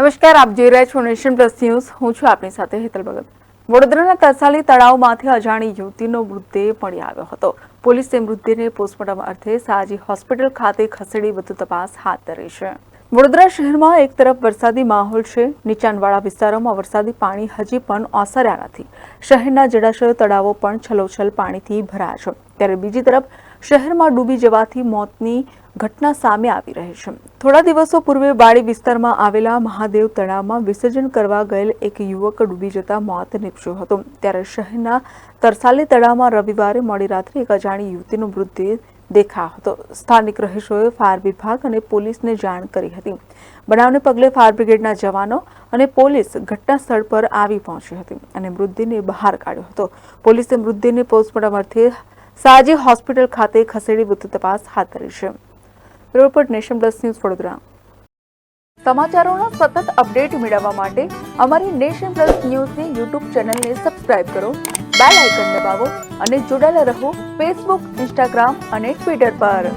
નમસ્કાર, આપ જોઈ રહ્યા છો નેશન પ્લસ ન્યૂઝ. હું છું આપની સાથે હેતલ ભગત. વડોદરાના તરસાલી તળાવમાંથી અજાણી યુવતીનો મૃતદેહ મળી આવ્યો હતો. પોલીસે મૃતદેહને પોસ્ટમોર્ટમ અર્થે સાજી હોસ્પિટલ ખાતે ખસેડી વધુ તપાસ હાથ ધરી છે. વડોદરા શહેરમાં એક તરફ વરસાદી માહોલ છે. નીચાણવાળા વિસ્તારોમાં વરસાદી પાણી હજી પણ ઓસર્યા નથી. શહેરના જળાશયો તળાવો પણ છલોછલ પાણીથી ભરાયા છે. ત્યારે બીજી તરફ શહેરમાં ડૂબી જવાથી મોતની ઘટના સામે આવી રહી છે. થોડા દિવસો પૂર્વે વાડી વિસ્તારમાં આવેલા મહાદેવ તળાવમાં વિસર્જન કરવા ગયેલ એક યુવક ડૂબી જતા મોત નીપજ્યું હતું. ત્યારે શહેરના તરસાલી તળાવમાં રવિવારે મોડી રાત્રે એક અજાણી યુવતીનો મૃતદેહ દેખાયો હતો. સ્થાનિક રહીશોએ ફાયર વિભાગ અને પોલીસને જાણ કરી હતી. બનાવને પગલે ફાયર બ્રિગેડના જવાનો અને પોલીસ ઘટના સ્થળ પર આવી પહોંચી હતી અને મૃતદેહને બહાર કાઢ્યો હતો. પોલીસે મૃતદેહને પોસ્ટમોર્ટમ અર્થે સાજી હોસ્પિટલ ખાતે ખસેડી વધુ તપાસ હાથ ધરી છે. Report nation plus news Vadodara. સમાચારોના સતત અપડેટ મેળવવા માટે અમારી નેશન પ્લસ ન્યૂઝની યુટ્યુબ ચેનલને સબસ્ક્રાઇબ કરો, બેલ આઇકન દબાવો અને જોડાયેલા રહો ફેસબુક, ઇન્સ્ટાગ્રામ અને ટ્વિટર પર.